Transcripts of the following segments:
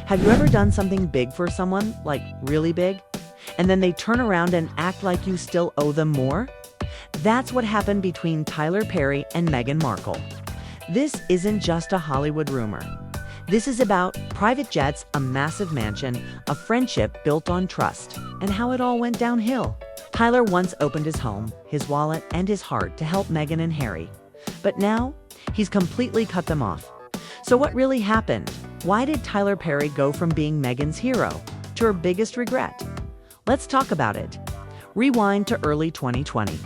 Have you ever done something big for someone, like really big, and then they turn around and act like you still owe them more? That's what happened between Tyler Perry and Meghan Markle. This isn't just a Hollywood rumor. This is about private jets, a massive mansion, a friendship built on trust, and how it all went downhill. Tyler once opened his home, his wallet, and his heart to help Meghan and Harry. But now, he's completely cut them off. So what really happened? Why did Tyler Perry go from being Meghan's hero to her biggest regret? Let's talk about it. Rewind to early 2020.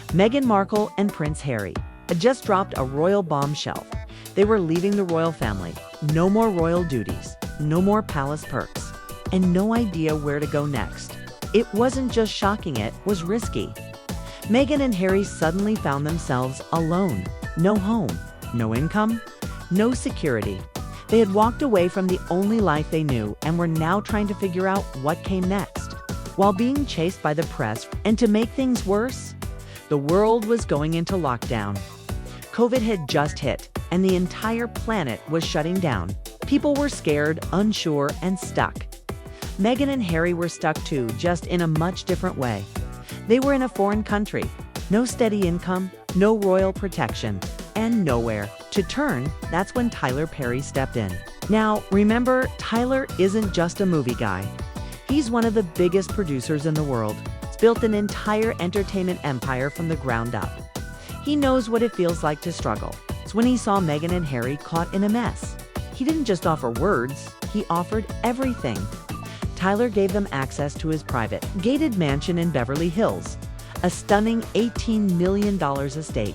Meghan Markle and Prince Harry had just dropped a royal bombshell. They were leaving the royal family. No more royal duties, no more palace perks, and no idea where to go next. It wasn't just shocking, it was risky. Meghan and Harry suddenly found themselves alone. No home, no income, no security. They had walked away from the only life they knew and were now trying to figure out what came next, while being chased by the press. And to make things worse, the world was going into lockdown. COVID had just hit, and the entire planet was shutting down. People were scared, unsure, and stuck. Meghan and Harry were stuck too, just in a much different way. They were in a foreign country, no steady income, no royal protection, and nowhere to turn. That's when Tyler Perry stepped in. Now, remember, Tyler isn't just a movie guy. He's one of the biggest producers in the world. He's built an entire entertainment empire from the ground up. He knows what it feels like to struggle. It's when he saw Meghan and Harry caught in a mess. He didn't just offer words, he offered everything. Tyler gave them access to his private, gated mansion in Beverly Hills, a stunning $18 million estate,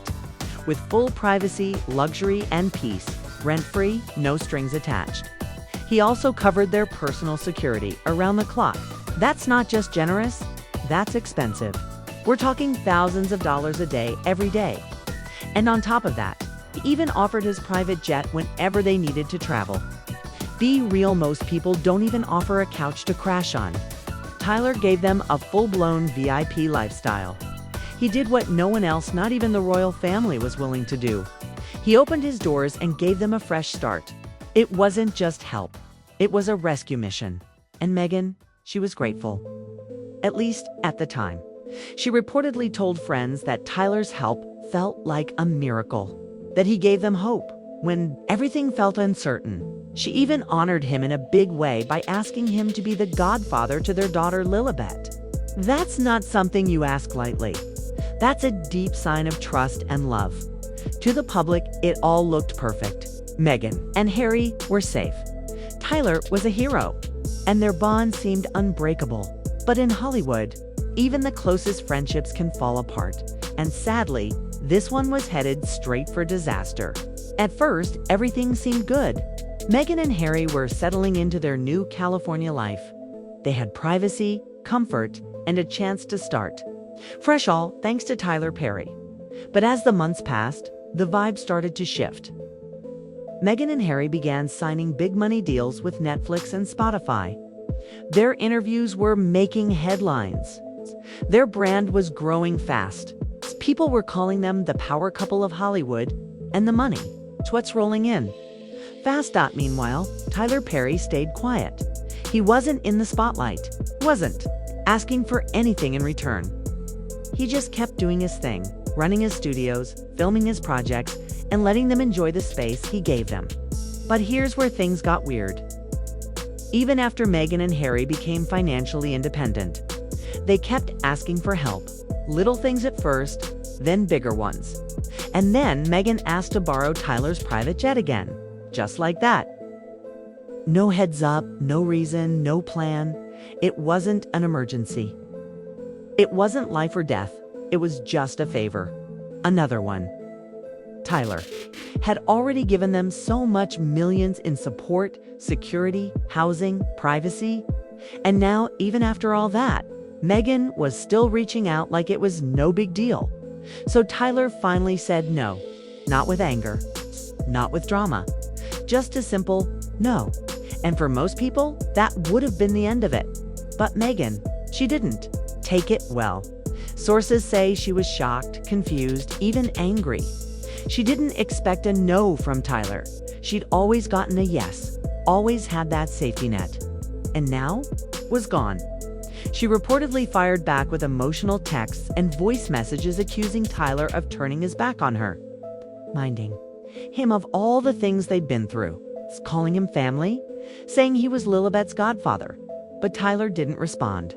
with full privacy, luxury, and peace, rent-free, no strings attached. He also covered their personal security around the clock. That's not just generous, that's expensive. We're talking thousands of dollars a day, every day. And on top of that, he even offered his private jet whenever they needed to travel. Be real, most people don't even offer a couch to crash on. Tyler gave them a full-blown VIP lifestyle. He did what no one else, not even the royal family, was willing to do. He opened his doors and gave them a fresh start. It wasn't just help. It was a rescue mission. And Meghan, she was grateful. At least at the time. She reportedly told friends that Tyler's help felt like a miracle, that he gave them hope when everything felt uncertain. She even honored him in a big way by asking him to be the godfather to their daughter Lilibet. That's not something you ask lightly. That's a deep sign of trust and love. To the public, it all looked perfect. Meghan and Harry were safe. Tyler was a hero, and their bond seemed unbreakable. But in Hollywood, even the closest friendships can fall apart. And sadly, this one was headed straight for disaster. At first, everything seemed good. Meghan and Harry were settling into their new California life. They had privacy, comfort, and a chance to start fresh, all thanks to Tyler Perry. But as the months passed, the vibe started to shift. Meghan and Harry began signing big money deals with Netflix and Spotify. Their interviews were making headlines. Their brand was growing fast. People were calling them the power couple of Hollywood, and the money, it's what's rolling in. Fast. Meanwhile, Tyler Perry stayed quiet. He wasn't in the spotlight, wasn't asking for anything in return. He just kept doing his thing, running his studios, filming his projects, and letting them enjoy the space he gave them. But here's where things got weird. Even after Meghan and Harry became financially independent, they kept asking for help. Little things at first, then bigger ones. And then Meghan asked to borrow Tyler's private jet again, just like that. No heads up, no reason, no plan. It wasn't an emergency. It wasn't life or death. It was just a favor. Another one. Tyler had already given them so much, millions in support, security, housing, privacy. And now, even after all that, Meghan was still reaching out like it was no big deal. So Tyler finally said no. Not with anger, not with drama. Just a simple no. And for most people, that would have been the end of it. But Meghan, she didn't take it well. Sources say she was shocked, confused, even angry. She didn't expect a no from Tyler. She'd always gotten a yes, always had that safety net, and now was gone. She reportedly fired back with emotional texts and voice messages accusing Tyler of turning his back on her, minding him of all the things they'd been through, calling him family, saying he was Lilibet's godfather. But Tyler didn't respond.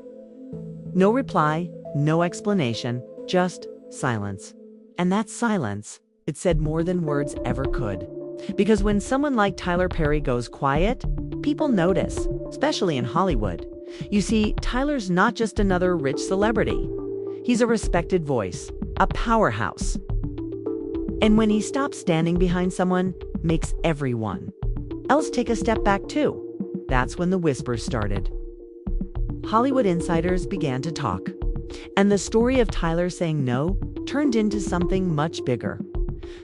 No reply, no explanation, just silence. And that silence, it said more than words ever could. Because when someone like Tyler Perry goes quiet, people notice, especially in Hollywood. You see, Tyler's not just another rich celebrity. He's a respected voice, a powerhouse. And when he stops standing behind someone, makes everyone else take a step back too. That's when the whispers started. Hollywood insiders began to talk, and the story of Tyler saying no turned into something much bigger.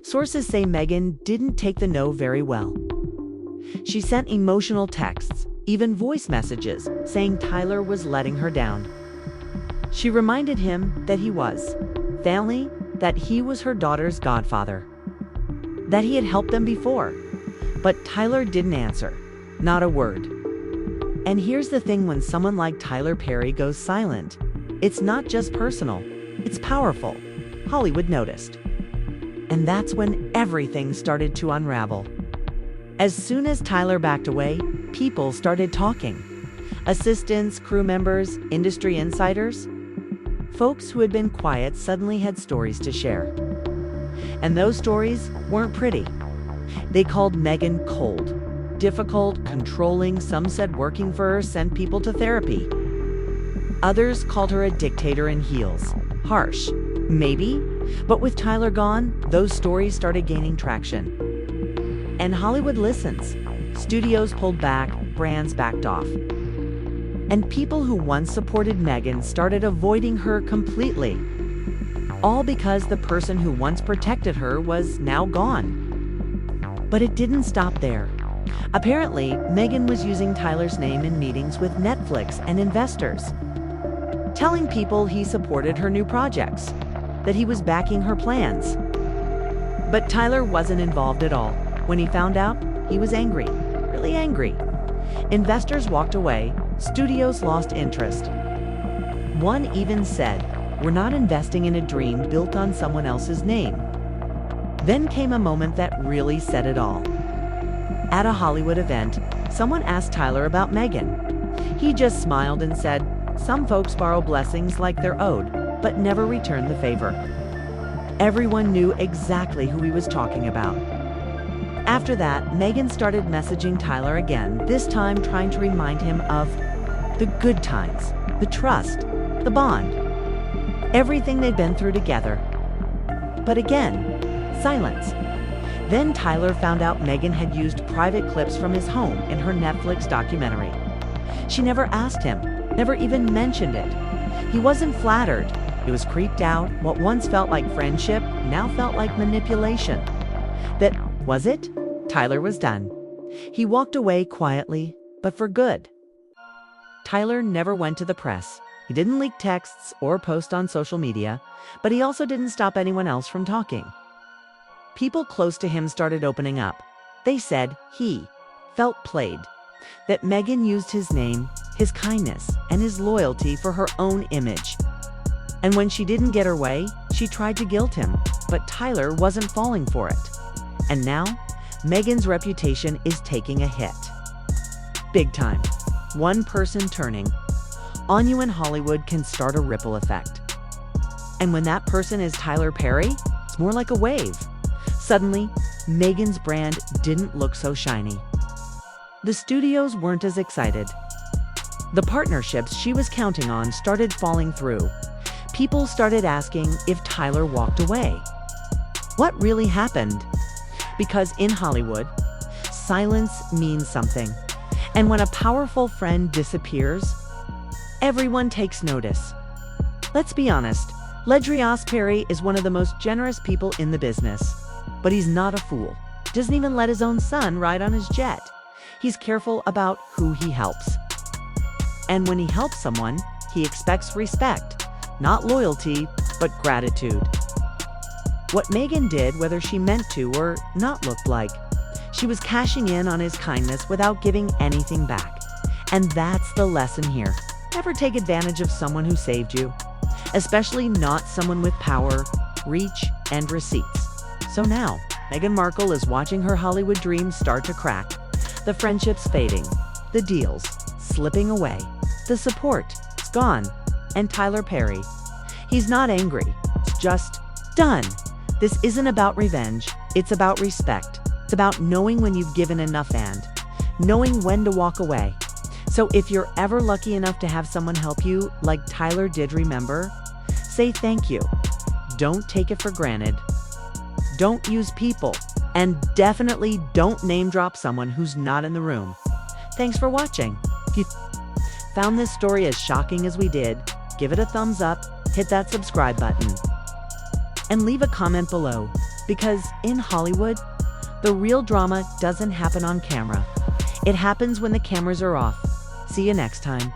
Sources say Meghan didn't take the no very well. She sent emotional texts, even voice messages, saying Tyler was letting her down. She reminded him that he was family, that he was her daughter's godfather, that he had helped them before. But Tyler didn't answer, not a word. And here's the thing, when someone like Tyler Perry goes silent, it's not just personal, it's powerful. Hollywood noticed. And that's when everything started to unravel. As soon as Tyler backed away, people started talking. Assistants, crew members, industry insiders. Folks who had been quiet suddenly had stories to share. And those stories weren't pretty. They called Meghan cold, difficult, controlling. Some said working for her sent people to therapy. Others called her a dictator in heels. Harsh, maybe, but with Tyler gone, those stories started gaining traction. And Hollywood listens. Studios pulled back, brands backed off. And people who once supported Meghan started avoiding her completely. All because the person who once protected her was now gone. But it didn't stop there. Apparently, Meghan was using Tyler's name in meetings with Netflix and investors, telling people he supported her new projects, that he was backing her plans. But Tyler wasn't involved at all. When he found out, he was angry, really angry. Investors walked away, studios lost interest. One even said, "We're not investing in a dream built on someone else's name." Then came a moment that really said it all. At a Hollywood event, someone asked Tyler about Meghan. He just smiled and said, "Some folks borrow blessings like they're owed, but never return the favor." Everyone knew exactly who he was talking about. After that, Meghan started messaging Tyler again, this time trying to remind him of the good times, the trust, the bond, everything they'd been through together. But again, silence. Then Tyler found out Meghan had used private clips from his home in her Netflix documentary. She never asked him, never even mentioned it. He wasn't flattered. He was creeped out. What once felt like friendship now felt like manipulation. That was it? Tyler was done. He walked away quietly, but for good. Tyler never went to the press. He didn't leak texts or post on social media, but he also didn't stop anyone else from talking. People close to him started opening up. They said he felt played, that Meghan used his name, his kindness, and his loyalty for her own image. And when she didn't get her way, she tried to guilt him, but Tyler wasn't falling for it. And now, Meghan's reputation is taking a hit. Big time. One person turning on you in Hollywood can start a ripple effect. And when that person is Tyler Perry, it's more like a wave. Suddenly, Meghan's brand didn't look so shiny. The studios weren't as excited. The partnerships she was counting on started falling through. People started asking if Tyler walked away. What really happened? Because in Hollywood, silence means something. And when a powerful friend disappears, everyone takes notice. Let's be honest, Ledrios Perry is one of the most generous people in the business. But he's not a fool. Doesn't even let his own son ride on his jet. He's careful about who he helps. And when he helps someone, he expects respect, not loyalty, but gratitude. What Meghan did, whether she meant to or not, looked like She was cashing in on his kindness without giving anything back. And that's the lesson here. Never take advantage of someone who saved you, especially not someone with power, reach, and receipts. So now, Meghan Markle is watching her Hollywood dreams start to crack. The friendships fading, the deals slipping away, the support gone, and Tyler Perry. He's not angry, just done. This isn't about revenge, it's about respect. It's about knowing when you've given enough and knowing when to walk away. So if you're ever lucky enough to have someone help you, like Tyler did, remember, say thank you. Don't take it for granted. Don't use people. And definitely don't name drop someone who's not in the room. Thanks for watching. If you found this story as shocking as we did, give it a thumbs up, hit that subscribe button, and leave a comment below. Because in Hollywood, the real drama doesn't happen on camera. It happens when the cameras are off. See you next time.